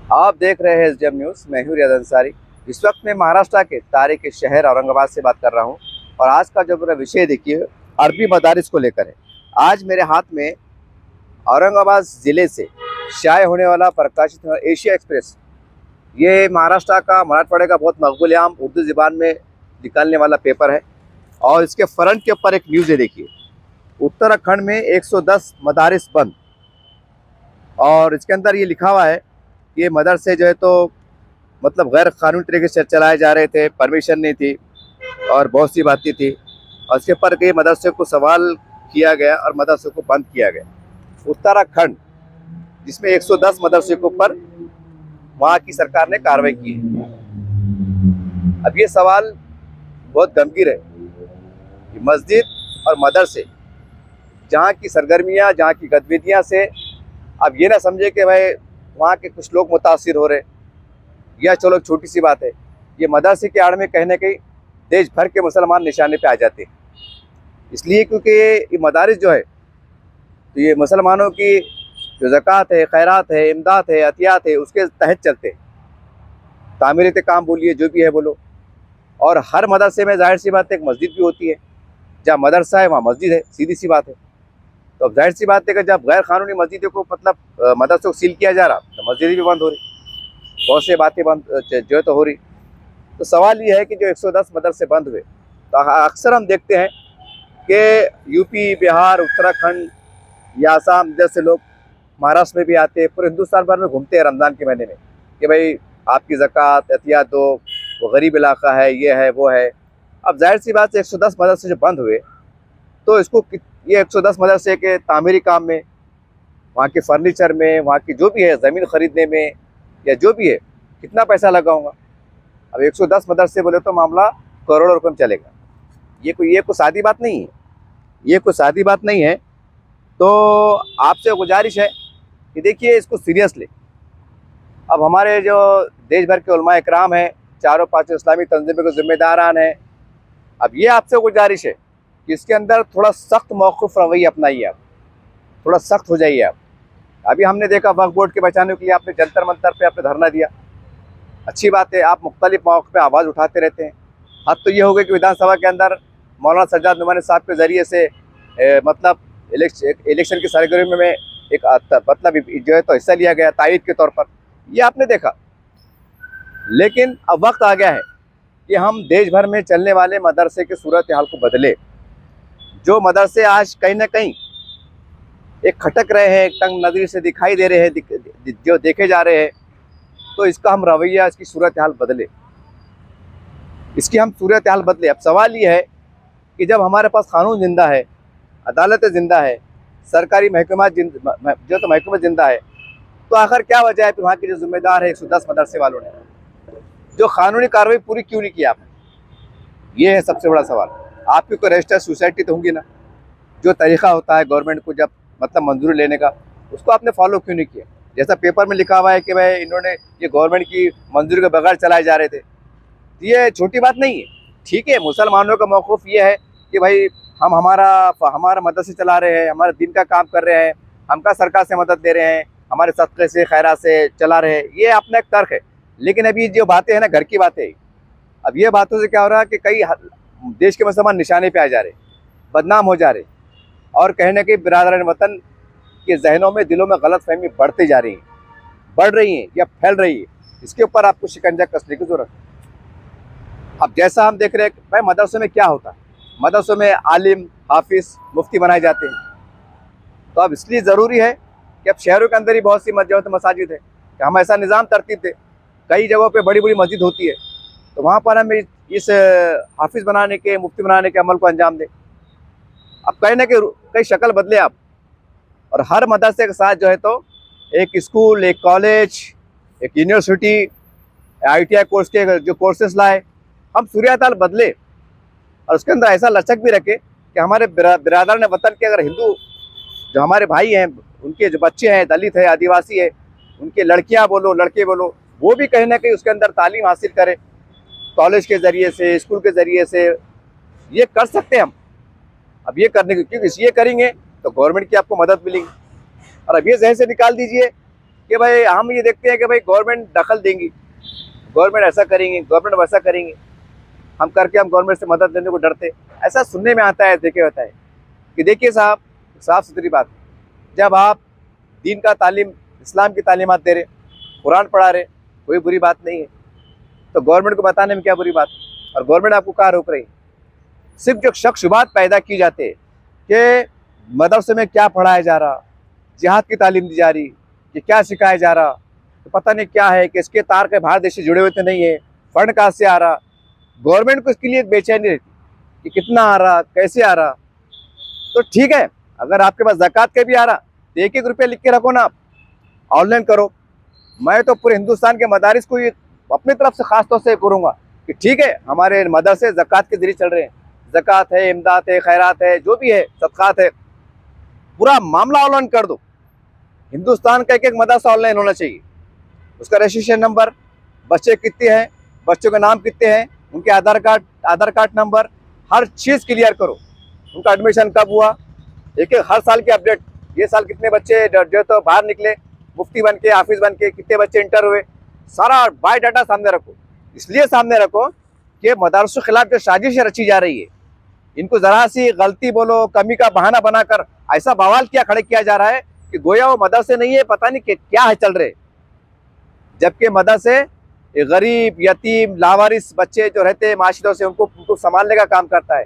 आप देख रहे हैं एसडीएम न्यूज़। मैं हूं रियाज अंसारी। इस वक्त मैं महाराष्ट्र के तारीखी शहर औरंगाबाद से बात कर रहा हूं और आज का जो मेरा विषय देखिए अरबी मदारिस को लेकर है। आज मेरे हाथ में औरंगाबाद ज़िले से शाये होने वाला प्रकाशित एशिया एक्सप्रेस, ये महाराष्ट्र का मराठवाड़े का बहुत मकबूल आम उर्दू ज़बान में निकालने वाला पेपर है और इसके फ्रंट के ऊपर एक न्यूज़ है। देखिए, उत्तराखंड में 110 मदारिस बंद और इसके अंदर ये लिखा हुआ है कि ये मदरसे जो है तो मतलब गैर कानूनी तरीके से चलाए जा रहे थे, परमिशन नहीं थी और बहुत सी बातें थी और इसके पर के मदरसे को सवाल किया गया और मदरसे को बंद किया गया। उत्तराखंड जिसमें 110 मदरसे के ऊपर वहाँ की सरकार ने कार्रवाई की है। अब ये सवाल बहुत गंभीर है कि मस्जिद और मदरसे जहाँ की सरगर्मियाँ, जहाँ की गतिविधियाँ से अब ये ना समझे कि भाई वहाँ के कुछ लोग मुतासिर हो रहे, या चलो छोटी सी बात है, ये मदरसे के आड़ में कहीं ना कहीं देश भर के मुसलमान निशाने पे आ जाते हैं। इसलिए क्योंकि ये मदारिस जो है तो ये मुसलमानों की जो ज़कात है, खैरात है, इमदाद है, अतियात है, उसके तहत चलते हैं। तामीराती काम बोलिए, जो भी है बोलो। और हर मदरसे में जाहिर सी बात है एक मस्जिद भी होती है। जहाँ मदरसा है वहाँ मस्जिद है, सीधी सी बात है। तो अब जाहिर सी बात है कि जब गैर कानूनी मस्जिदों को मतलब मदरसों को सील किया जा रहा तो मस्जिदें भी बंद हो रही, बहुत से बातें बंद जो है तो हो रही। तो सवाल ये है कि जो 110 मदरसे बंद हुए, तो अक्सर हम देखते हैं कि यूपी, बिहार, उत्तराखंड या आसाम जैसे लोग महाराष्ट्र में भी आते हैं, पूरे हिंदुस्तान भर में घूमते हैं रमज़ान के महीने में कि भाई आपकी ज़कात एहतियात दो, वो गरीब इलाका है, ये है वो है। अब जाहिर सी बात है 110 मदरसे जो बंद हुए तो इसको ये 110 मदरसे के तामीरी काम में, वहाँ के फर्नीचर में, वहाँ की जो भी है ज़मीन ख़रीदने में या जो भी है, कितना पैसा लगाऊंगा। अब 110 मदरसे बोले तो मामला करोड़ों रुपये में चलेगा। ये कोई सादी बात नहीं है, ये कोई सादी बात नहीं है। तो आपसे गुजारिश है कि देखिए इसको सीरियस ले। अब हमारे जो देश भर के उलमा इकराम हैं, चारों पांचों इस्लामी तंजीमों के ज़िम्मेदारान हैं, अब ये आपसे गुजारिश है कि इसके अंदर थोड़ा सख्त मौक़िफ़ रवैया अपनाइए, आप थोड़ा सख्त हो जाइए। आप अभी हमने देखा वक्फ बोर्ड के बचाने के लिए आपने जंतर मंतर पे आपने धरना दिया, अच्छी बात है। आप मुख्तलिफ मौक़ों पे आवाज़ उठाते रहते हैं। हद तो ये हो गई कि विधानसभा के अंदर मौलाना सज्जाद नुमानी साहब के ज़रिए से मतलब इलेक्शन की सरगर्मी में एक मतलब जो है तो हिस्सा लिया गया तायद के तौर पर, ये आपने देखा। लेकिन अब वक्त आ गया है कि हम देश भर में चलने वाले मदरसे की सूरत हाल को बदले। जो मदरसे आज कहीं ना कहीं एक खटक रहे हैं, एक तंग नज़री से दिखाई दे रहे हैं, जो देखे जा रहे हैं, तो इसका हम रवैया, इसकी सूरत हाल बदले, इसकी हम सूरत हाल बदले। अब सवाल ये है कि जब हमारे पास कानून ज़िंदा है, अदालतें ज़िंदा है, सरकारी महकमा जो तो महकमा ज़िंदा है, तो आखिर क्या वजह है कि वहाँ के जो ज़िम्मेदार है 110 मदरसे वालों ने जो कानूनी कार्रवाई पूरी क्यों नहीं की आपने? ये है सबसे बड़ा सवाल। आपकी कोई रजिस्टर्ड सोसाइटी तो होंगी ना, जो तरीक़ा होता है गवर्नमेंट को जब मतलब मंजूरी लेने का, उसको आपने फॉलो क्यों नहीं किया? जैसा पेपर में लिखा हुआ है कि भाई इन्होंने ये गवर्नमेंट की मंजूरी के बगैर चलाए जा रहे थे, ये छोटी बात नहीं है। ठीक है, मुसलमानों का मौक़िफ़ ये है कि भाई हम हमारा मदरसे चला रहे हैं, हमारे दिन का काम कर रहे हैं, हमका सरकार से मदद दे रहे हैं, हमारे सदक़े से खैरात से चला रहे हैं, ये अपना एक तर्क है। लेकिन अभी जो बातें हैं ना, घर की बातें, अब ये बातों से क्या हो रहा है कि कई देश के मुसलमान निशाने पे आ जा रहे, बदनाम हो जा रहे, और कहीं ना कहीं बिरादरान वतन के जहनों में, दिलों में गलत फहमी बढ़ती जा रही है, बढ़ रही है या फैल रही है। इसके ऊपर आपको शिकंजा कसने की जरूरत है। अब जैसा हम देख रहे हैं भाई मदरसों में क्या होता है, मदरसों में आलिम, हाफिज, मुफ्ती बनाए जाते हैं। तो अब इसलिए ज़रूरी है कि अब शहरों के अंदर ही बहुत सी मसाजिद है कि हम ऐसा निज़ाम तरतीब दें। कई जगहों पे बड़ी बड़ी मस्जिद होती है, तो वहाँ पर हम इस हाफिज़ बनाने के, मुफ्ती बनाने के अमल को अंजाम दें। अब कहीं ना कहीं शक्ल बदले आप, और हर मदरसे के साथ जो है तो एक स्कूल, एक कॉलेज, एक यूनिवर्सिटी, ITI कोर्स के जो कोर्सेस लाए, हम सूरत हाल बदले और उसके अंदर ऐसा लचक भी रखे कि हमारे बिरादरान वतन के अगर हिंदू जो हमारे भाई हैं, उनके जो बच्चे हैं, दलित है, आदिवासी है, उनके लड़कियां बोलो, लड़के बोलो, वो भी कहीं ना कहीं उसके अंदर तालीम हासिल करें, कॉलेज के ज़रिए से, स्कूल के ज़रिए से। ये कर सकते हैं हम। अब ये करने की, क्योंकि ये करेंगे तो गवर्नमेंट की आपको मदद मिलेगी। और अब ये जहन से निकाल दीजिए कि भाई हम ये देखते हैं कि भाई गवर्नमेंट दखल देंगी, गवर्नमेंट ऐसा करेंगी, गवर्नमेंट वैसा करेंगी, हम करके हम गवर्नमेंट से मदद लेने को डरते। ऐसा सुनने में आता है, देखे होता है कि देखिए साहब, साफ सुथरी बात, जब आप दीन का तालीम, इस्लाम की तालीमात दे रहे, कुरान पढ़ा रहे, कोई बुरी बात नहीं है, तो गवर्नमेंट को बताने में क्या बुरी बात है? और गवर्नमेंट आपको कहाँ रोक रही है? सिर्फ जो शक शुबात पैदा की जाते हैं कि मदरसे में क्या पढ़ाया जा रहा, जिहाद की तालीम दी जा रही, कि क्या सिखाया जा रहा, तो पता नहीं क्या है, कि इसके तार के बाहर देश से जुड़े हुए तो नहीं है, फंड कहाँ से आ रहा। गवर्नमेंट को इसके लिए बेचैनी रहती कि कितना आ रहा, कैसे आ रहा। तो ठीक है, अगर आपके पास ज़कात के भी आ रहा तो एक एक रुपया लिख के रखो ना, आप ऑनलाइन करो। मैं तो पूरे हिंदुस्तान के मदारिस को ये अपनी तरफ से ख़ास तौर से करूँगा कि ठीक है, हमारे मदरसे ज़कात के जरिए चल रहे हैं, ज़कात है, इमदाद है, खैरात है, जो भी है, सदक़ात है, पूरा मामला ऑनलाइन कर दो। हिंदुस्तान का एक एक मदरसा ऑनलाइन होना चाहिए, उसका रजिस्ट्रेशन नंबर, बच्चे कितने हैं, बच्चों के नाम कितने हैं, उनके आधार कार्ड नंबर, हर चीज़ क्लियर करो। उनका एडमिशन कब हुआ, एक एक हर साल की अपडेट, ये साल कितने बच्चे जो तो बाहर निकले मुफ्ती बन के, हाफिज बन के, कितने बच्चे इंटर हुए, सारा बायोडाटा सामने रखो। इसलिए सामने रखो कि मदरसों के खिलाफ जो साजिश रची जा रही है, इनको ज़रा सी गलती बोलो, कमी का बहाना बनाकर ऐसा बवाल क्या खड़े किया जा रहा है कि गोया वो मदरसे नहीं है, पता नहीं क्या है चल रहे। जबकि मदरसे गरीब, यतीम, लावारिस बच्चे जो रहते हैं माशरों से, उनको संभालने का काम करता है,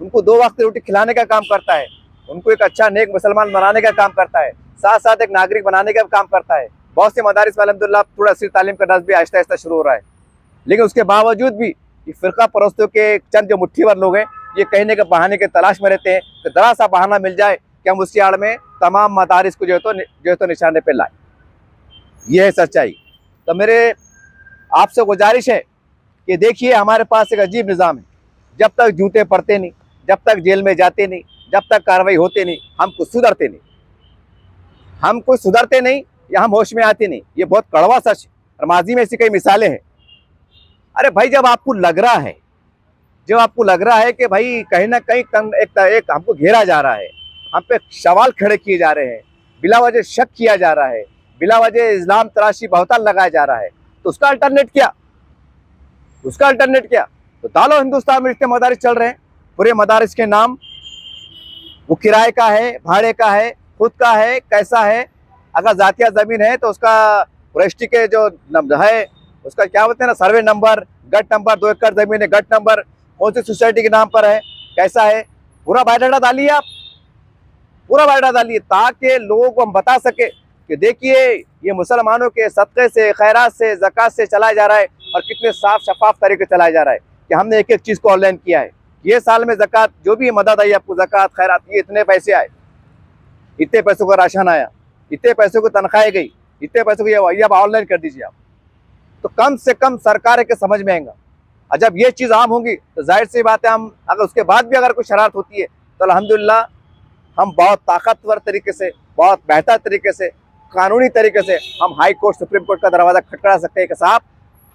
उनको 2 वक्त रोटी खिलाने का काम करता है, उनको एक अच्छा नेक मुसलमान बनाने का काम करता है, साथ साथ एक नागरिक बनाने का काम करता है। बहुत से मदारिस में अल्हम्दुलिल्लाह थोड़ा असली तालीम का नज़्म भी आहिस्ता आहिस्ता शुरू हो रहा है, लेकिन उसके बावजूद भी ये फ़िरका परस्तों के चंद जो मुट्ठी भर लोग हैं, ये कहने के बहाने के तलाश में रहते हैं कि ज़रा सा बहाना मिल जाए कि हम उसकी आड़ में तमाम मदारिस को जो है तो निशाने पर लाए। ये है सच्चाई। तो मेरे आपसे गुजारिश है कि देखिए, हमारे पास एक अजीब निज़ाम है, जब तक जूते पड़ते नहीं, जब तक जेल में जाते नहीं, जब तक कार्रवाई होते नहीं, हम कुछ सुधरते नहीं, हम कुछ सुधरते नहीं या हम होश में आते नहीं। ये बहुत कड़वा सच है और माजी में ऐसी कई मिसालें हैं। अरे भाई, जब आपको लग रहा है, जब आपको लग रहा है कि भाई कहीं ना कहीं एक हमको घेरा जा रहा है, हम पे सवाल खड़े किए जा रहे हैं, बिला वजह शक किया जा रहा है, बिला वजह इस्लाम तराशी बहुतान लगाया जा रहा है, तो उसका अल्टरनेट क्या? उसका अल्टरनेट क्या? तो तालो हिंदुस्तान में इतने मदारिस चल रहे हैं, पूरे मदारिस के नाम, वो किराए का है, भाड़े का है, खुद का है, कैसा है, अगर जातिया ज़मीन है तो उसका रजिस्ट्री के जो है उसका क्या बोलते हैं ना, सर्वे नंबर, गट नंबर, 2 एकड़ ज़मीन है, गट नंबर, कौन सी सोसाइटी के नाम पर है, कैसा है, पूरा बायोडाटा डालिए आप, पूरा बायोडाटा डालिए, ताकि लोगों को हम बता सके कि देखिए ये मुसलमानों के सदक़े से, खैरात से, ज़कात से चलाया जा रहा है और कितने साफ शफाफ तरीके से चलाया जा रहा है कि हमने एक एक चीज़ को ऑनलाइन किया है। ये साल में ज़कात जो भी मदद आई आपको, ज़कात, खैरात, ये इतने पैसे आए, इतने पैसों का राशन आया, इतने पैसों को तनख्वाहें गई, इतने पैसों को ये अब ऑनलाइन कर दीजिए आप, तो कम से कम सरकार के समझ में आएगा। और जब ये चीज़ आम होगी तो जाहिर सी बात है, हम अगर उसके बाद भी अगर कोई शरारत होती है तो अल्हम्दुलिल्लाह हम बहुत ताकतवर तरीके से, बहुत बेहतर तरीके से, कानूनी तरीके से हम हाई कोर्ट, सुप्रीम कोर्ट का दरवाज़ा खटखटा सकते हैं कि साहब,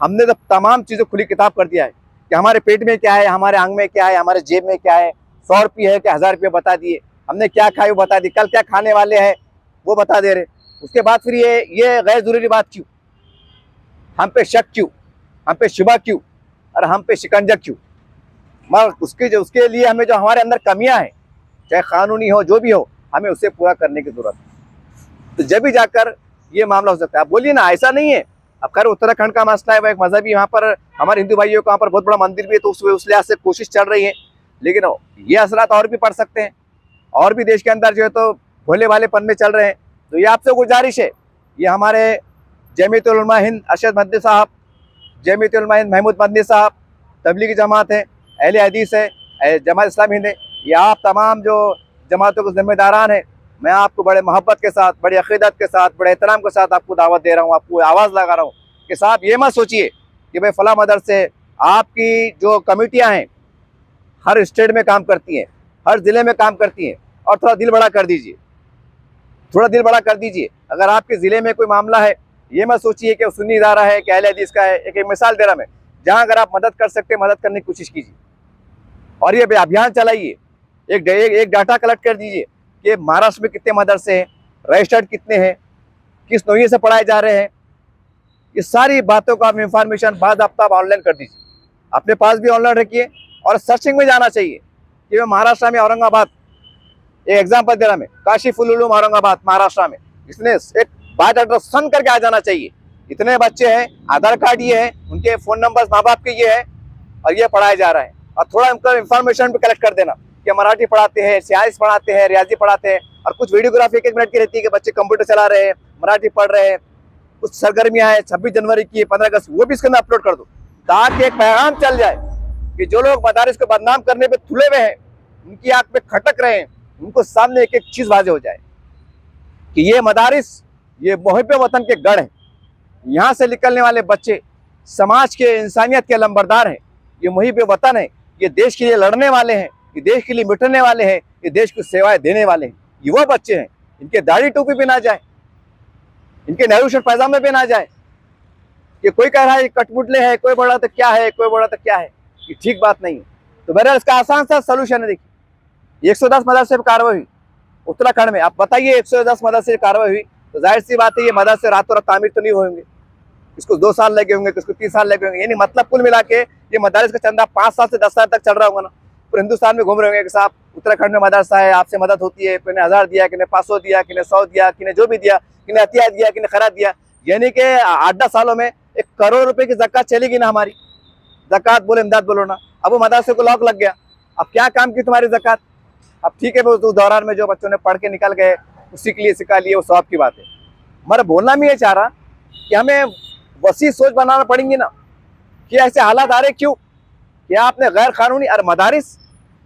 हमने तो तमाम चीज़ें खुली किताब कर दिया है कि हमारे पेट में क्या है, हमारे आंग में क्या है, हमारे जेब में क्या है, 100 रुपये है कि 1000 रुपये बता दिए, हमने क्या खाया वो बता दी, कल क्या खाने वाले हैं वो बता दे रहे। उसके बाद फिर ये गैर ज़रूरी बात क्यों, हम पे शक क्यों, हम पे शुबा क्यों, और हम पे शिकंजा क्यों? मगर उसके लिए हमें जो हमारे अंदर कमियां हैं, चाहे कानूनी हो, जो भी हो, हमें उसे पूरा करने की जरूरत है। तो जब भी जाकर ये मामला हो सकता है। आप बोलिए ना, ऐसा नहीं है। अब खैर उत्तराखंड का मसला है, वो एक मजहबी, वहाँ पर हमारे हिंदू भाइयों का वहाँ पर बहुत बड़ा मंदिर भी है, तो उस लिहाज से कोशिश चल रही है, लेकिन ये असरात और भी पड़ सकते हैं, और भी देश के अंदर जो है तो भोले भालेपन में चल रहे हैं। तो ये आपसे गुजारिश है, ये हमारे जमीयत उलमा हिंद अरशद मदनी साहब, जमीयत उलमा हिंद महमूद मदनी साहब, तबलीगी जमात है, अहले हदीस है, जमात इस्लामी हिंद है, ये आप तमाम जो जमातों के जिम्मेदारान हैं, मैं आपको बड़े मोहब्बत के साथ, बड़ी अक़ीदत के साथ, बड़े एहतराम के साथ आपको दावत दे रहा हूँ, आपको आवाज़ लगा रहा हूँ कि साहब ये मत सोचिए कि भाई फ़लाँ मदरसे, आपकी जो कमेटियाँ हैं हर स्टेट में काम करती हैं, हर ज़िले में काम करती हैं, और थोड़ा दिल बड़ा कर दीजिए, थोड़ा दिल बड़ा कर दीजिए। अगर आपके ज़िले में कोई मामला है, ये मत सोचिए कि सुन्नी इदारा है कि अहले हदीस का है। एक मिसाल दे रहा मैं, जहाँ अगर आप मदद कर सकते हैं, मदद करने की कोशिश कीजिए, और ये अभियान चलाइए, एक डाटा कलेक्ट कर दीजिए कि महाराष्ट्र में कितने मदरसे हैं, रजिस्टर्ड कितने हैं, किस नौइये से पढ़ाए जा रहे हैं, ये सारी बातों का आप इंफॉर्मेशन बाकायदा आप ऑनलाइन कर दीजिए, अपने पास भी ऑनलाइन रखिए। और सर्चिंग में जाना चाहिए कि मैं महाराष्ट्र में औरंगाबाद, एक एग्जाम्पल दे रहा मैं, काशिफुल उलूम औरंगाबाद महाराष्ट्र में, इसने एक बात एड्रेस सन करके आ जाना चाहिए। इतने बच्चे हैं, आधार कार्ड ये है, उनके फ़ोन नंबर माँ बाप के ये है, और ये पढ़ाया जा रहा है। और थोड़ा उनका इंफॉर्मेशन भी कलेक्ट कर देना कि मराठी पढ़ाते हैं, साइंस पढ़ाते हैं, रियाजी पढ़ाते हैं, और कुछ वीडियोग्राफी 1-1 मिनट की रहती है कि बच्चे कंप्यूटर चला रहे हैं, मराठी पढ़ रहे हैं, कुछ सरगर्मियाँ हैं 26 जनवरी की, 15 अगस्त, वो भी इसके अंदर अपलोड कर दो, ताकि एक पैगाम चल जाए कि जो लोग मदारिस को बदनाम करने पे तुले हुए हैं, उनकी आंख पे खटक रहे हैं, उनको सामने एक एक चीज़ वाज़ेह हो जाए कि ये मदारिस, ये मुहिब वतन के गढ़ हैं। यहाँ से निकलने वाले बच्चे समाज के, इंसानियत के लंबरदार हैं। ये मुहिब वतन है, ये देश के लिए लड़ने वाले हैं, ये देश के लिए मिटने वाले हैं, ये देश को सेवाएं देने वाले हैं। ये वो बच्चे हैं, इनके दाढ़ी टोपी पे ना जाए, इनके नेहरू शर्ट पैजामे पे ना जाए। कि कोई कह रहा है कठपुतले है, कोई बड़ा तो क्या है, कोई बड़ा तो क्या है, ये ठीक बात नहीं है। तो मेरा इसका आसान सा सोल्यूशन है। देखिए 110 मदरसे पर कार्रवाई हुई उत्तराखंड में। आप बताइए 110 मदरसे कार्रवाई हुई, तो जाहिर सी बात है ये मदरसे रातों रात तामीर तो नहीं होंगे, इसको 2 साल लगे होंगे, किसको 3 साल लगे होंगे। यानी मतलब कुल मिला के ये मदारिस का चंदा 5 साल से 10 साल तक चल रहा होगा ना। पूरे हिंदुस्तान में घूम रहे होंगे कि साहब उत्तराखंड में मदरसा है, आपसे मदद होती है, किने 1000 दिया, किने 500 दिया, किने 100 दिया, किने जो भी दिया, किने अतिया दिया, किने खरा दिया। यानी कि 8-10 सालों में 1 करोड़ रुपए की ज़कात चलेगी ना हमारी, ज़कात बोले इमदाद बोलो ना। अब वो मदरसे को लॉक लग गया, अब क्या काम की तुम्हारी ज़कात। अब ठीक है, वो उस दौरान में जो बच्चों ने पढ़ के निकल गए उसी के लिए सिखा लिए, वो सवाब की बात है। मगर बोलना मैं ये चाह रहा कि हमें वसी सोच बनाना पड़ेंगी ना कि ऐसे हालात आ रहे क्यों, क्या आपने गैर कानूनी और मदारिस,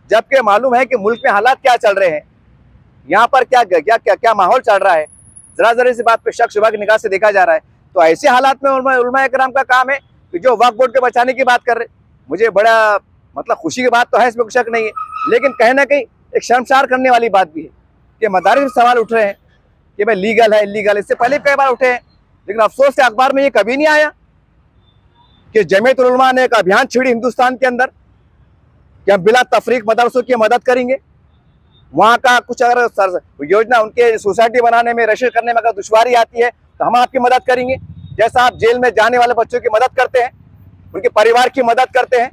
जबकि मालूम है कि मुल्क में हालात क्या चल रहे हैं, यहाँ पर क्या क्या क्या क्या माहौल चल रहा है, जरा सी बात पे शक शुबा की निगाह से देखा जा रहा है। तो ऐसे हालात में उलमा कराम का काम है कि जो वक्फ बोर्ड के बचाने की बात कर रहे, मुझे बड़ा मतलब खुशी की बात तो है, इसमें कोई शक नहीं है, लेकिन कहीं ना कहीं एक शर्मसार करने वाली बात भी है कि मदारिस में सवाल उठ रहे हैं कि भाई लीगल है, इलीगल है। इससे पहले कई बार उठे हैं, लेकिन अफसोस से अखबार में ये कभी नहीं आया कि जमीयत उलमा ने एक अभियान छिड़ी हिंदुस्तान के अंदर कि हम बिला तफरीक मदरसों की मदद करेंगे। वहाँ का कुछ अगर योजना उनके सोसाइटी बनाने में, रजिस्टर करने में अगर दुश्वारी आती है तो हम आपकी मदद करेंगे। जैसा आप जेल में जाने वाले बच्चों की मदद करते हैं, उनके परिवार की मदद करते हैं,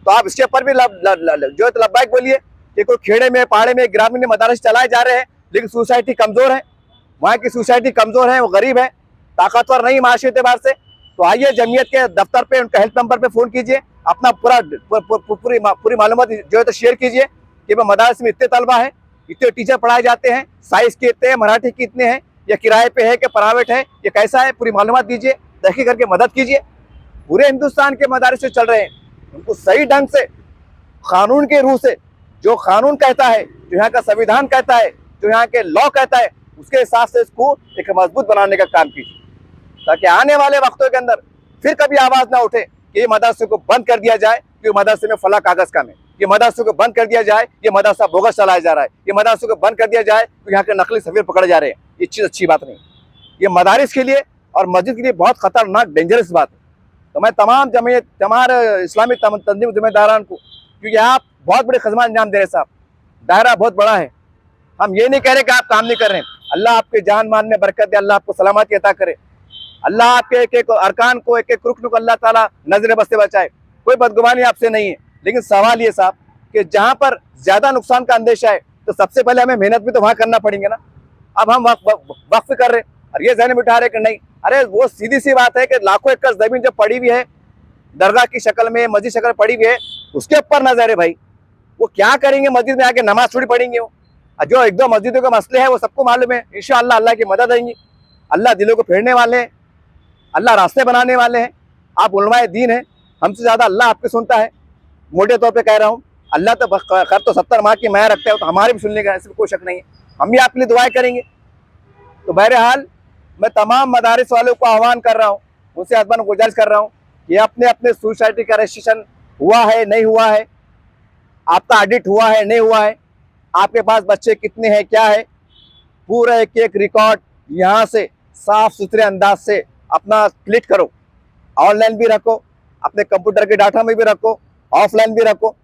तो आप इसके ऊपर भी जो है तो लब्बाइक बोलिए कि कोई खेड़े में, पहाड़े में, ग्रामीण में मदरसे चलाए जा रहे हैं, लेकिन सोसाइटी कमज़ोर है, वहाँ की सोसाइटी कमज़ोर है, वो गरीब है, ताकतवर नहीं माशी एतबार से। तो आइए जमीयत के दफ्तर पे, उनका हेल्प नंबर पे फ़ोन कीजिए, अपना पूरी मालूमात जो है तो शेयर कीजिए कि भाई मदरस में इतने तलबा है, इतने टीचर पढ़ाए जाते हैं, साइंस के इतने हैं, मराठी के इतने हैं, या किराए पे है कि प्राइवेट है, ये कैसा है, पूरी मालूमात दीजिए, तहकीक करके मदद कीजिए। पूरे हिंदुस्तान के मदारिस जो चल रहे हैं उनको सही ढंग से कानून के रूह से, जो कानून कहता है, जो यहाँ का संविधान कहता है, जो यहाँ के लॉ कहता है, उसके हिसाब से इसको एक मजबूत बनाने का काम कीजिए, ताकि आने वाले वक्तों के अंदर फिर कभी आवाज़ ना उठे कि ये मदरसे को बंद कर दिया जाए, कि मदरसे में फला कागज़ कम है, ये मदरसे को बंद कर दिया जाए, ये मदरसा बोगस चलाया जा रहा है, ये मदरसे को बंद कर दिया जाए तो यहाँ के नकली सफीर पकड़े जा रहे हैं। ये चीज़ अच्छी बात नहीं, ये मदारिस के लिए और मस्जिद के लिए बहुत खतरनाक डेंजरस बात है। तो मैं तमाम जमीयत, तमाम इस्लामी तंजीम जिम्मेदारान को, क्योंकि आप बहुत बड़े खदमा अंजाम दे रहे साहब, दायरा बहुत बड़ा है, हम ये नहीं कह रहे कि आप काम नहीं कर रहे हैं। अल्लाह आपके जान मान में बरकत दे, अल्लाह आपको सलामती अता करे, अल्लाह आपके एक एक अरकान को, एक एक रुकन को अल्लाह ताला नजर बस से बचाए। कोई बदगुमानी आपसे नहीं है, लेकिन सवाल ये साहब कि जहाँ पर ज़्यादा नुकसान का अंदेशा है तो सबसे पहले हमें मेहनत भी तो वहाँ करना पड़ेंगे ना। अब हम वक्फ कर रहे और ये जहन में उठा रहे कि नहीं, अरे वो सीधी सी बात है कि लाखों एकड़ ज़मीन जो पड़ी हुई है, दरगाह की शक्ल में, मस्जिद शक्ल पड़ी हुई है, उसके ऊपर नजर है भाई, वो क्या करेंगे, मस्जिद में आके नमाज थोड़ी पढ़ेंगे। वो जो 1-2 मस्जिदों के मसले हैं वो सबको मालूम है, इंशाअल्लाह अल्लाह की मदद आएंगी, अल्लाह दिलों को फेरने वाले हैं, अल्लाह रास्ते बनाने वाले हैं। आप उलमाए दीन हैं, हमसे ज़्यादा अल्लाह आपकी सुनता है, मोटे तौर पे कह रहा हूँ। अल्लाह तो खैर तो 70 माह की माया रखता है, तो हमारे भी सुनने का इसमें कोई शक नहीं है, हम भी आपके लिए दुआएं करेंगे। तो बहरहाल मैं तमाम मदारिस वालों को आह्वान कर रहा हूँ, उनसे अदबन गुजारिश कर रहा हूँ कि अपने अपने सोसाइटी का रजिस्ट्रेशन हुआ है नहीं हुआ है, आपका ऑडिट हुआ है नहीं हुआ है, आपके पास बच्चे कितने हैं क्या है, पूरा एक एक रिकॉर्ड यहाँ से साफ सुथरे अंदाज से अपना क्लिक करो, ऑनलाइन भी रखो, अपने कंप्यूटर के डाटा में भी रखो, ऑफलाइन भी रखो,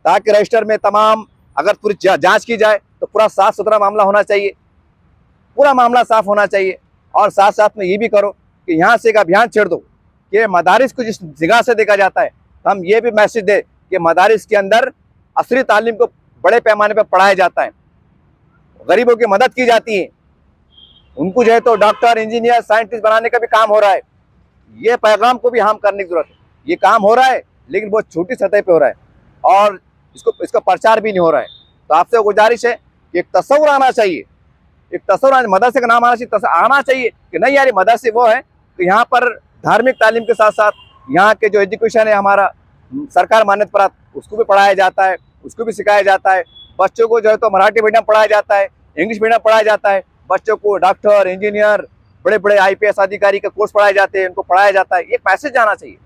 ताकि रजिस्टर में तमाम अगर पूरी जांच की जाए तो पूरा साफ सुथरा मामला होना चाहिए, पूरा मामला साफ होना चाहिए। और साथ साथ में ये भी करो कि यहाँ से एक अभियान छेड़ दो कि मदारिस को जिस जगह से देखा जाता है, तो हम ये भी मैसेज दें कि मदारिस के अंदर असली तालीम को बड़े पैमाने पर पढ़ाया जाता है, गरीबों की मदद की जाती है, उनको जो है तो डॉक्टर, इंजीनियर, साइंटिस्ट बनाने का भी काम हो रहा है। ये पैगाम को भी हम करने की जरूरत है। ये काम हो रहा है लेकिन बहुत छोटी सतह पे हो रहा है और इसका प्रचार भी नहीं हो रहा है। तो आपसे गुजारिश है कि एक तस्वुर आना चाहिए, एक तस्वुर मदरसे का नाम आना चाहिए कि नहीं यार मदरसे वो है कि यहाँ पर धार्मिक तालीम के साथ साथ यहाँ के जो एजुकेशन है हमारा सरकार मान्यता प्राप्त, उसको भी पढ़ाया जाता है, उसको भी सिखाया जाता है। बच्चों को जो है तो मराठी मीडियम पढ़ाया जाता है, इंग्लिश मीडियम पढ़ाया जाता है, बच्चों को डॉक्टर, इंजीनियर, बड़े बड़े IPS अधिकारी के कोर्स पढ़ाए जाते हैं, उनको पढ़ाया जाता है। ये मैसेज जाना चाहिए,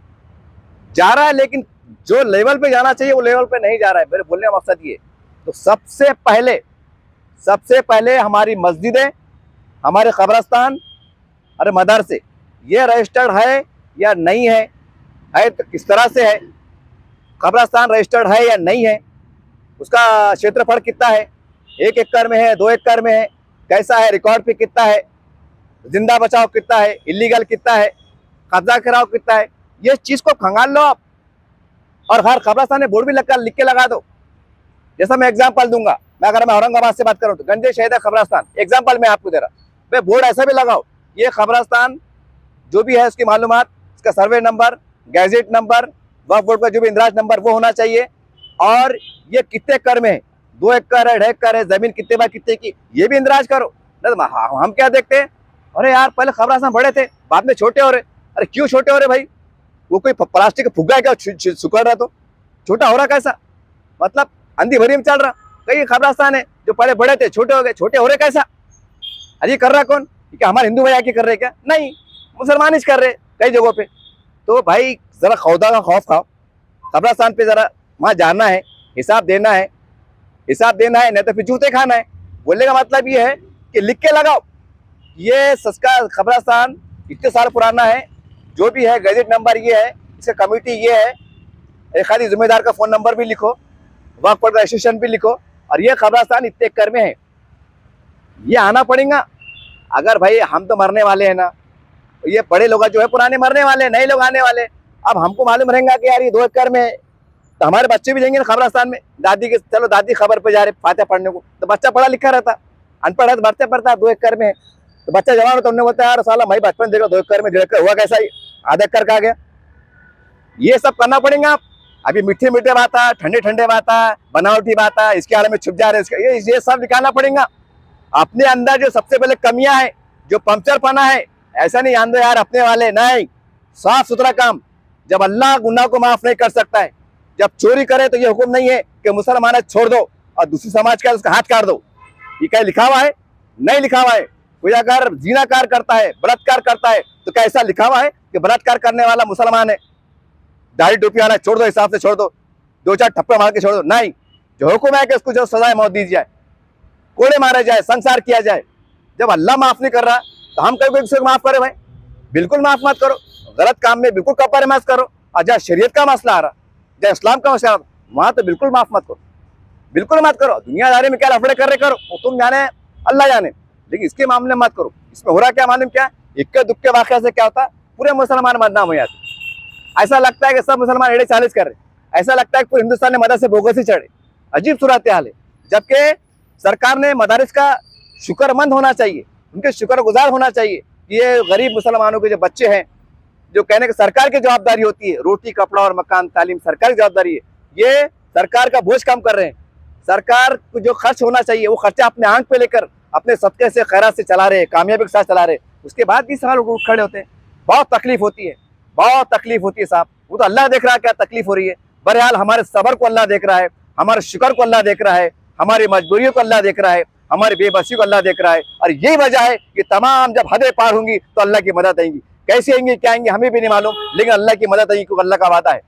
जा रहा है लेकिन जो लेवल पे जाना चाहिए वो लेवल पे नहीं जा रहा है। मेरे बोलने का मकसद ये, तो सबसे पहले हमारी मस्जिदें, हमारे कब्रस्तान, अरे मदरसे, ये रजिस्टर्ड है या नहीं है तो किस तरह से है, कब्रस्तान रजिस्टर्ड है या नहीं है, उसका क्षेत्रफल कितना है, 1 एकड़ में है, 2 एकड़ में है, कैसा है, रिकॉर्ड पे कितना है, जिंदा बचाव कितना है, इलीगल कितना है, कब्जा कराओ कितना है, ये चीज को खंगाल लो आप। और हर कब्रस्तान में बोर्ड भी लिख के लगा दो। जैसा मैं एग्जांपल दूंगा, अगर मैं औरंगाबाद से बात करूं तो गंजे शहीद कब्रस्तान एग्जांपल मैं आपको दे रहा, मैं बोर्ड ऐसा भी लगाओ, ये कब्रस्तान जो भी है उसकी मालूमात, इसका सर्वे नंबर, गैजेट नंबर, वक्फ बोर्ड का जो भी इंदिराज नंबर वो होना चाहिए, और ये कितने एकड़ में है, 2 एकड़ है, 1 एकड़ है, जमीन कितने बाय कितने की, ये भी इंदिराज करो। नहीं हम क्या देखते हैं, अरे यार पहले कब्रस्तान बड़े थे बाद में छोटे हो रहे। अरे क्यों छोटे हो रहे भाई, वो कोई प्लास्टिक का फुग्गा है क्या सुखड़ रहा तो छोटा हो रहा कैसा, मतलब अंधी भरी में चल रहा। कई कब्रस्तान है जो पहले बड़े थे छोटे हो गए, छोटे हो रहे कैसा, अरे ये कर रहा कौन, क्या हमारे हिंदू भाई आके कर रहे क्या, नहीं मुसलमान ही कर रहे कई जगहों पे। तो भाई जरा खुदा का खौफ खाओ, कब्रस्तान पे जरा वहाँ जाना है, हिसाब देना है, नहीं तो फिर जूते खाना है। बोलने का मतलब ये है कि लिख के लगाओ, ये सस्का कब्रस्तान इतने साल पुराना है, जो भी है गैजेट नंबर ये है, इसका कमेटी ये है, एक खाली जिम्मेदार का फ़ोन नंबर भी लिखो, वक्त पर रजिस्ट्रेशन भी लिखो, और ये कब्रस्तान इतने एकड़ में है, ये आना पड़ेगा। अगर भाई हम तो मरने वाले हैं ना, तो ये बड़े लोग जो है पुराने मरने वाले, नए लोग आने वाले, अब हमको मालूम रहेगा कि यार ये 2 एकड़ में, तो हमारे बच्चे भी जाएंगे ना कब्रस्तान में, दादी के चलो दादी खबर पे जा रहे फातिहा पढ़ने को, तो बच्चा पढ़ा लिखा रहता, अनपढ़ है तो बढ़ते पढ़ता 2 एकड़ में है, तो बच्चा जवान होता उन्होंने बोलता है यार साला भाई बचपन देखो 2 एकड़ में 1.5 एकड़ हुआ कैसा ही, आधा एकड़ का आ गया। ये सब करना पड़ेगा। आप अभी मीठे मीठे बात है, ठंडे ठंडे बात है, बनावटी बात है, इसके आड़े में छुप जा रहे हैं, ये सब निकालना पड़ेगा। अपने अंदर जो सबसे पहले कमियां है, जो पंक्चर पना है, ऐसा नहीं आंदो यार अपने वाले, नहीं, साफ सुथरा काम। जब अल्लाह गुनाह को माफ नहीं कर सकता है, जब चोरी करे तो ये हुक्म नहीं है कि मुसलमान छोड़ दो और दूसरी समाज का उसका हाथ काट दो, ये क्या लिखा हुआ है, नहीं लिखा हुआ है। कोई अगर जीनाकार करता है, बलात्कार करता है, तो क्या ऐसा लिखा हुआ है कि बलात्कार करने वाला मुसलमान है, दाढ़ी टोपी वाला छोड़ दो, हिसाब से छोड़ दो, 2-4 ठप्पे मार के छोड़ दो, नहीं, जो हुक्म है कि उसको जो सजाए मौत दी जाए, कोड़े मारे जाए, संसार किया जाए। जब अल्लाह माफ नहीं कर रहा तो हम कभी किसी को माफ करे भाई, बिल्कुल माफ मत करो, गलत काम में बिल्कुल कपारे मत करो। और जहाँ शरीयत का मसला आ रहा, जहाँ इस्लाम का मसला, वहां तो बिल्कुल माफ मत करो, बिल्कुल मत करो। दुनियादारी में क्या लफड़े कर रहे करो, तुम जाने अल्लाह जाने, लेकिन इसके मामले में मत करो। इसमें हो रहा क्या मालूम क्या, इक्के दुक्के वाक़या से क्या होता है, पूरे मुसलमान बदनाम हो जाते। ऐसा लगता है कि सब मुसलमान एड़े चालीस कर रहे, ऐसा लगता है कि पूरे हिंदुस्तान ने मदरसे बोगस ही चढ़े, अजीब सूरत हाल है। जबकि सरकार ने मदारिस का शुक्रमंद होना चाहिए, उनके शुक्रगुजार होना चाहिए। ये गरीब मुसलमानों के जो बच्चे हैं, जो कहने की सरकार की जवाबदारी होती है, रोटी कपड़ा और मकान तालीम सरकार की जवाबदारी है, ये सरकार का बोझ कम कर रहे हैं। सरकार को जो खर्च होना चाहिए वो खर्चा अपने आंख पे लेकर अपने सदक़े से खैरात से चला रहे हैं, कामयाबी के साथ चला रहे हैं। उसके बाद भी सवाल उठ खड़े होते हैं, बहुत तकलीफ होती है, बहुत तकलीफ होती है साहब। वो तो अल्लाह देख रहा है क्या तकलीफ हो रही है। बहरहाल हमारे सब्र को अल्लाह देख रहा है, हमारे शुक्र को अल्लाह देख रहा है, हमारी मजबूरियों को अल्लाह देख रहा है, हमारी बेबसी को अल्लाह देख रहा है। और यही वजह है कि तमाम जब हदें पार होंगी तो अल्लाह की मदद आएंगी। कैसे आएंगी, क्या आएंगी, हमें भी नहीं मालूम, लेकिन अल्लाह की मदद आएगी, क्योंकि अल्लाह का वादा है।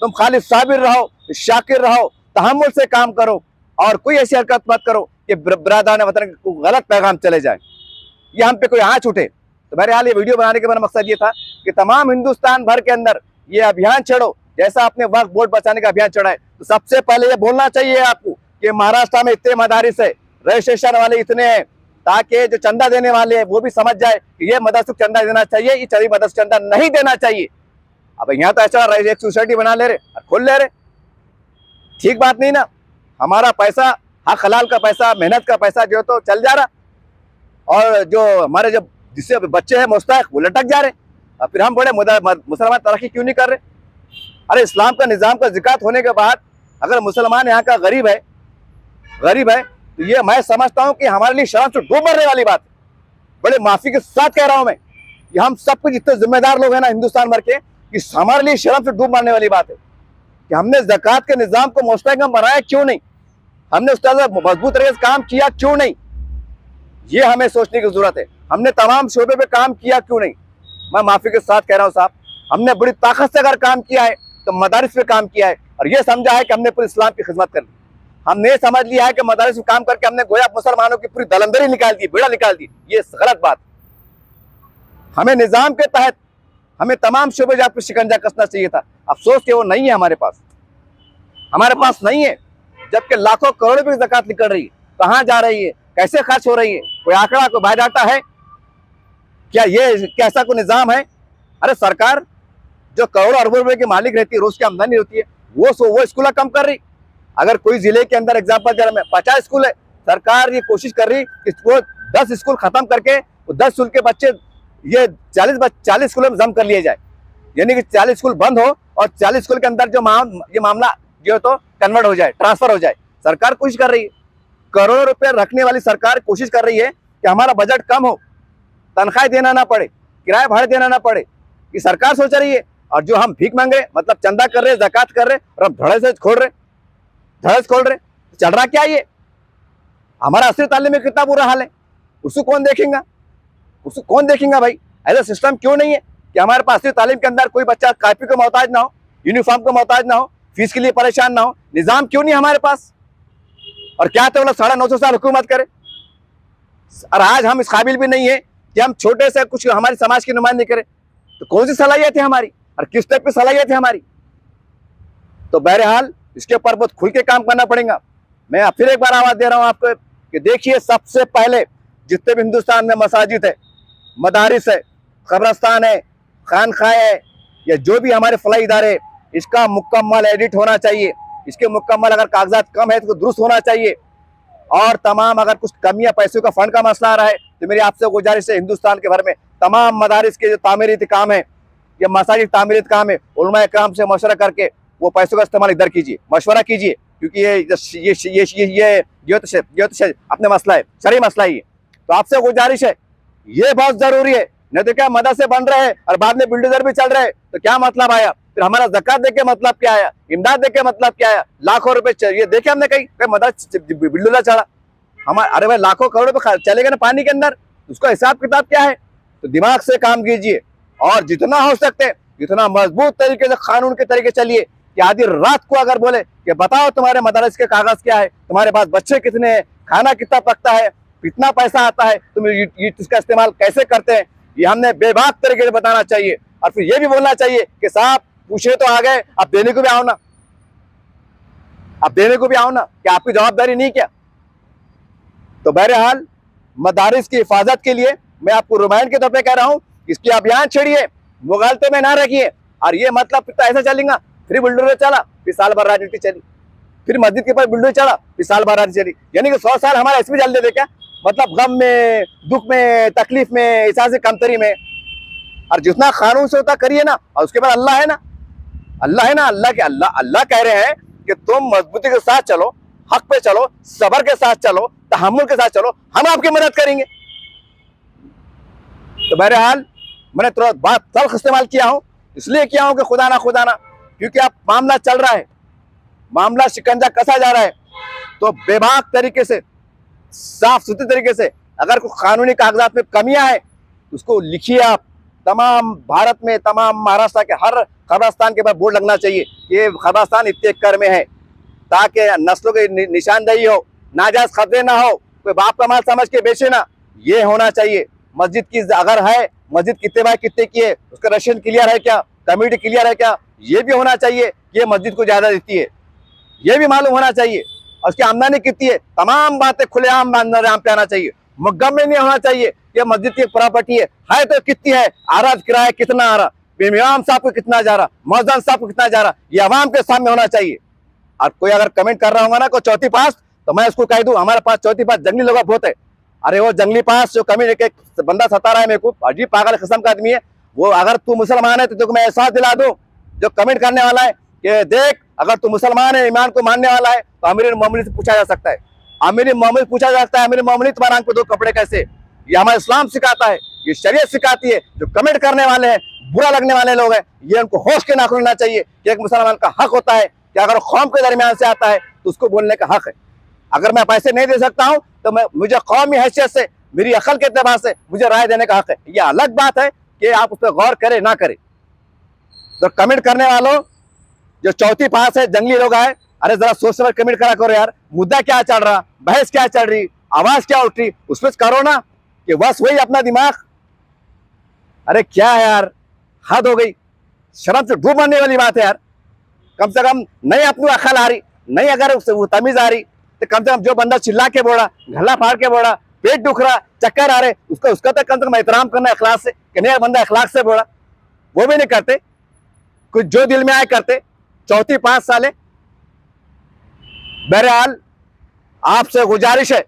तुम खाली साबिर रहो, शाकिर रहो, तहम्मुल से काम करो, और कोई ऐसी हरकत मत करो कि बरादरान वतन को गलत पैगाम चले जाए, ये हम पे कोई आँच उठे। तो बहरहाल ये वीडियो बनाने का मेरा मकसद ये था कि तमाम हिंदुस्तान भर के अंदर ये अभियान छेड़ो, जैसा आपने वक्फ बोर्ड बचाने का अभियान चढ़ा है। तो सबसे पहले ये बोलना चाहिए आपको कि महाराष्ट्र में इतने मदारिस है, रजिस्ट्रेशन वाले इतने हैं, ताकि जो चंदा देने वाले हैं वो भी समझ जाए कि ये मदरसे को चंदा देना चाहिए, ये चली मदरसे चंदा नहीं देना चाहिए। अब यहाँ तो ऐसा एक सोसाइटी बना ले रहे और खोल ले रहे, ठीक बात नहीं ना। हमारा पैसा, हक हलाल का पैसा, मेहनत का पैसा जो तो चल जा रहा, और जो हमारे जब जिससे बच्चे हैं मुस्तहक वो लटक जा रहे। और फिर हम बड़े मुसलमान तरक्की क्यों नहीं कर रहे? अरे इस्लाम का निज़ाम का ज़िक्र होने के बाद अगर मुसलमान यहाँ का गरीब है तो ये मैं समझता हूँ कि हमारे लिए शर्म से डूब मरने वाली बात है। बड़े माफी के साथ कह रहा हूँ मैं कि हम सब कुछ जितने जिम्मेदार लोग हैं ना हिंदुस्तान भर के, कि हमारे लिए शर्म से डूब मरने वाली बात है कि हमने ज़कात के निज़ाम को मुस्तहकम बनाया क्यों नहीं, हमने उस तरह मजबूत तरीके से काम किया क्यों नहीं, ये हमें सोचने की जरूरत है। हमने तमाम शोबे पे काम किया क्यों नहीं? मैं माफी के साथ कह रहा हूँ साहब, हमने बड़ी ताकत से अगर काम किया है तो मदारिस पे काम किया है और ये समझा है कि हमने पूरे इस्लाम की खिदमत कर ली। हमने ये समझ लिया है कि मदारिस में काम करके हमने गोया मुसलमानों की पूरी दलंदरी निकाल दी, बेड़ा निकाल दी। ये गलत बात। हमें निज़ाम के तहत हमें तमाम शोबे जात पर शिकंजा कसना चाहिए था। अफसोस कि वो नहीं है हमारे पास नहीं है। जबकि लाखों करोड़ रुपए की ज़कात निकल रही है, कहाँ जा रही है, कैसे खर्च हो रही है, कोई आंकड़ा, कोई बायोडाटा है क्या? ये कैसा कोई निज़ाम है? अरे सरकार जो करोड़ों अरबों रुपए की मालिक रहती है, रोज की आमदनी होती है, वो स्कूल कम कर रही। अगर कोई जिले के अंदर एग्जाम्पल में 50 स्कूल है, सरकार ये कोशिश कर रही कि वो 10 स्कूल खत्म करके वो 10 स्कूल के बच्चे ये 40 स्कूलों में जम कर लिए जाए, यानी कि 40 स्कूल बंद हो और 40 स्कूल के अंदर जो ये मामला जो तो कन्वर्ट हो जाए, ट्रांसफर हो जाए। सरकार कोशिश कर रही है, करोड़ों रुपए रखने वाली सरकार कोशिश कर रही है कि हमारा बजट कम हो, तनख्वाह देना ना पड़े, किराया भाड़े देना ना पड़े, ये सरकार सोच रही है। और जो हम भीख मांगे, मतलब चंदा कर रहे, ज़कात कर रहे और हम धड़े से खोल रहे, चल रहा क्या ये? हमारा असली तालीम में कितना बुरा हाल है, उसको कौन देखेगा भाई? ऐसा सिस्टम क्यों नहीं है कि हमारे पास असली तालीम के अंदर कोई बच्चा कॉपी को मोहताज ना हो, यूनिफॉर्म को मोहताज ना हो, फीस के लिए परेशान ना हो? निज़ाम क्यों नहीं हमारे पास? और क्या तो 950 साल हुकूमत करे और आज हम इस काबिल भी नहीं है कि हम छोटे से कुछ हमारे समाज की नुमाइंदगी करें। तो कौन सी सलाहियत है हमारी और किस टाइप की सलाहियत है हमारी? तो बहरहाल इसके ऊपर बहुत खुल के काम करना पड़ेगा। मैं फिर एक बार आवाज दे रहा हूं आपको कि देखिए, सबसे पहले जितने भी हिंदुस्तान में मसाजिद है, मदारिस है, कब्रस्तान है, खानखाह है, या जो भी हमारे फलाही इदारे, इसका मुकम्मल एडिट होना चाहिए। इसके मुकम्मल अगर कागजात कम है तो दुरुस्त होना चाहिए। और तमाम अगर कुछ कमियां, पैसों का फंड का मसला आ रहा है तो मेरी आपसे गुजारिश है, हिंदुस्तान के भर में तमाम मदारिस के जो तामीराती काम है या मसाजिद तामीराती काम है, उलमा कराम से मशवरा करके वो पैसों का इस्तेमाल इधर कीजिए, मशवरा कीजिए, क्योंकि ये तो अपने मसला है, शरई मसला ही है। तो आपसे गुजारिश है, ये बहुत जरूरी है। नहीं तो क्या मदरसे बन रहे हैं और बाद में बिल्डोजर भी चल रहे हैं, तो क्या मतलब आया? फिर हमारा ज़कात दे के मतलब क्या आया? इमदाद दे के मतलब क्या आया? लाखों रुपए ये देखे हमने कहीं मदरसा बिल्डोजर चला हमारे? अरे भाई, लाखों करोड़ रुपए चलेगा ना पानी के अंदर, उसका हिसाब किताब क्या है? तो दिमाग से काम कीजिए और जितना हो सकते जितना मजबूत तरीके से कानून के तरीके चलिए कि आधी रात को अगर बोले कि बताओ तुम्हारे मदरस के कागज क्या है, तुम्हारे पास बच्चे कितने हैं, खाना कितना पकता है, कितना पैसा आता है, तुम इसका इस्तेमाल कैसे करते हैं, ये हमने बेबाक तरीके से बताना चाहिए। और फिर ये भी बोलना चाहिए कि साहब पूछे तो आ गए, अब देने को भी आओ ना, क्या आपकी जवाबदारी नहीं क्या? तो बहरहाल मदारिस की हिफाजत के लिए मैं आपको रिमाइंड के तौर पे कह रहा हूँ, इसकी अभियान छेड़िए, मुगालते में ना रखिए। और ये मतलब फिर तो ऐसा चलेगा, फिर बुलडोजर चला, फिर साल भर राजनीति चली, फिर मस्जिद के पास बुलडोजर चला, फिर साल भर राजनीति चली, यानी कि 100 साल हमारा इसमें चल देते क्या? मतलब गम में, दुख में, तकलीफ में, एहसास कमतरी में। और जितना कानून से होता करिए ना। और उसके बाद अल्लाह है ना, अल्लाह कह रहे हैं कि तुम मजबूती के साथ चलो, हक पे चलो, सबर के साथ चलो, तहम्मुल के साथ चलो, हम आपकी मदद करेंगे। तो बहरहाल मैंने तुरंत बात तल्ख इस्तेमाल किया हूं, इसलिए किया हूं कि खुदा ना क्योंकि अब मामला चल रहा है, मामला शिकंजा कसा जा रहा है, तो बेबाक तरीके से, साफ सुथरे तरीके से अगर कोई कानूनी कागजात में कमियां है उसको लिखिए आप। तमाम भारत में, तमाम महाराष्ट्र के हर कब्रस्तान के पास बोर्ड लगना चाहिए कि ये कब्रस्तान इतने कर में है, ताकि नस्लों की निशानदेही हो, नाजायज खतरे ना हो, कोई बाप का माल समझ के बेचे ना, ये होना चाहिए। मस्जिद की अगर है, मस्जिद कितने बाय कितने की है, उसका रेशन क्लियर है क्या, कम्युनिटी क्लियर है क्या, ये भी होना चाहिए। ये मस्जिद को ज्यादा देती है, ये भी मालूम होना चाहिए। और उसकी आमदनी कितनी है, तमाम बातें खुलेआम पे आना चाहिए। गम में नहीं होना चाहिए ये मस्जिद की प्रॉपर्टी है तो कितनी है, आ रहा किराया कितना आ रहा, इमाम साहब को कितना जा रहा, मौजन साहब को कितना जा रहा, ये आवाम के सामने होना चाहिए। और कोई अगर कमेंट कर रहा होगा ना को चौथी पास, तो मैं उसको कह दूं हमारे पास चौथी पास जंगली लोग बहुत है। अरे वो जंगली पास जो कमेंट एक बंदा सता रहा है मेरे को, अजीब पागल किस्म का आदमी है वो। अगर तू मुसलमान है तो तुझको मैं एहसास दिला दूं, जो कमेंट करने वाला है कि देख अगर तू मुसलमान है, ईमान को मानने वाला है, तो अमीर मोमिन से पूछा जा सकता है, अमीर मोमिन पूछा जा सकता है, अमीर मोमिन तुम्हारा आंख पे दो कपड़े कैसे। ये हमारा इस्लाम सिखाता है, ये शरीयत सिखाती है। जो कमेंट करने वाले हैं, बुरा लगने वाले लोग हैं, ये उनको होश के नाखून लेना चाहिए कि एक मुसलमान का हक होता है कि अगर कौम के दरमियान से आता है तो उसको बोलने का हक है। अगर मैं पैसे नहीं दे सकता हूं तो मैं मुझे कौमी हैसियत से, मेरी अकल के एतबार से मुझे राय देने का हक है। ये अलग बात है कि आप उस पर गौर करें ना करें। तो कमेंट करने वालों जो चौथी पास है, जंगली लोग आए, अरे जरा सोच समझ कमेंट करा करो यार। मुद्दा क्या चल रहा, बहस क्या चल रही, आवाज क्या उठ रही, उस पर करो ना कि बस वही अपना दिमाग। अरे क्या है यार, हद हो गई, शर्म से डूब मरने वाली बात है यार। कम से कम नहीं अपनी अकल आ रही, नहीं अगर वो तमीज आ रही, तो कम से कम जो बंदा चिल्ला के बोला, गला फाड़ के बोला, पेट दुख रहा, चक्कर आ रहे, उसका तो कम से कम एहतराम करना अखलाक से कि नहीं बंदा अखलाक से बोला, वो भी नहीं करते। कुछ जो दिल में आए करते। चौथी 5 साले। बहरहाल आपसे गुजारिश है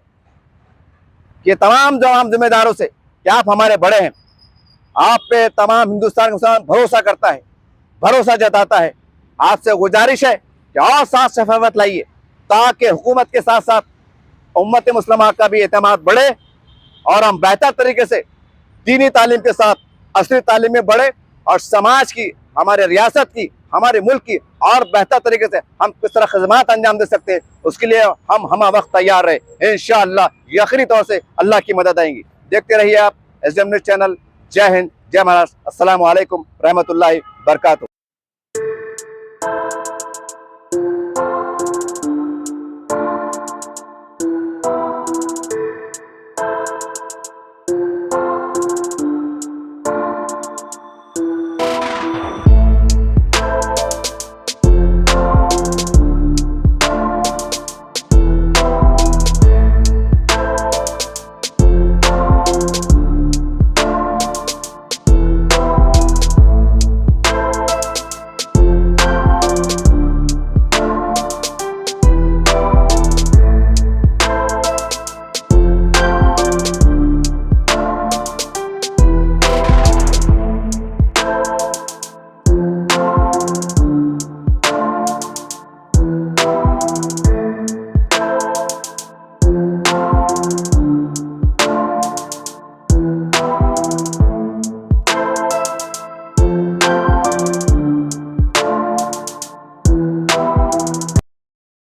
कि तमाम जिम्मेदारों से कि आप हमारे बड़े हैं, आप पे तमाम हिंदुस्तान का मुसलमान भरोसा करता है, भरोसा जताता है। आपसे गुजारिश है कि और साथ शफाफत लाइए ताकि हुकूमत के साथ साथ उम्मत मुस्लिमा का भी एतमाद बढ़े और हम बेहतर तरीके से दीनी तालीम के साथ असली तालीम में बढ़े और समाज की, हमारे रियासत की, हमारे मुल्क की और बेहतर तरीके से हम किस तरह खिदमत अंजाम दे सकते हैं, उसके लिए हम वक्त तैयार रहे। इंशाअल्लाह यकीनी तौर से अल्लाह की मदद आएंगी। देखते रहिए आप SDM न्यूज़ चैनल। जय हिंद, जय महाराष्ट्र। अस्सलामु अलैकुम रहमतुल्लाहि बरकातुहू।